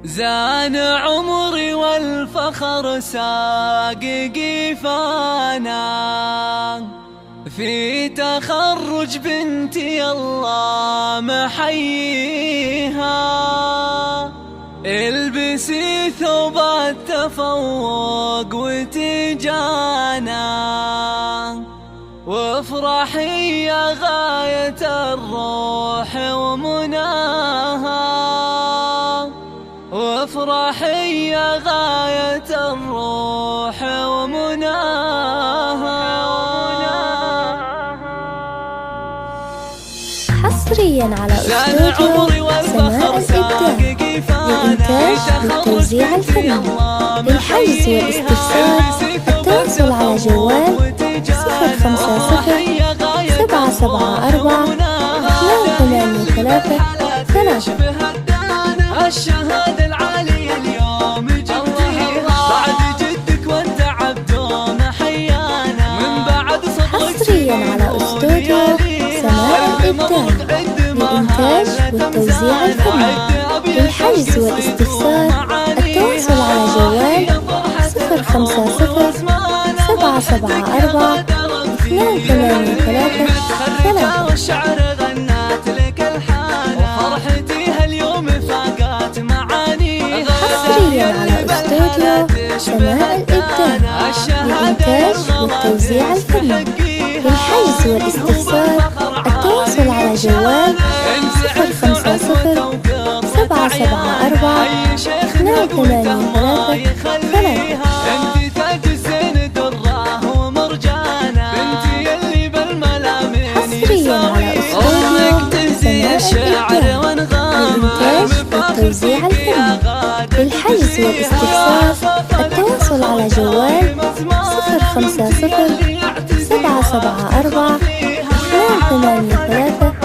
زان عمري والفخر ساق قيفانا، في تخرج بنتي الله محييها. البسي ثوب التفوق وتجانا، وافرحي يا غاية الروح ومناها، وافرحي يا غاية الروح ومناها. حصريا على استوديو سماء الإبداع للإنتاج والتوزيع الفني. للحجز والاستفسار التواصل على جوال 050 774 283. الشهادة العالية اليوم جبتيها، بعد جدك وانت عبدون حيانا، من بعد صدرك حصريا على استوديو سماء الإبداع للإنتاج والتوزيع الفني. للحجز والاستفسار التواصل على جوال 050 774 283. والشعر غنات لك الحانة، وفرحتي هاليوم فاقات معانيها. حصريا على استوديو سماء الإبداع للإنتاج والتوزيع الفني. للحجز والاستفسار التواصل على جوال 050 774 283. انت تاج الزين دراه ومرجانة، بنتي يلي بالملامين. حصريا على استوديو سماء الإبداع للإنتاج والتوزيع الفني. للحجز والاستفسار التواصل على جوال 050 774 283.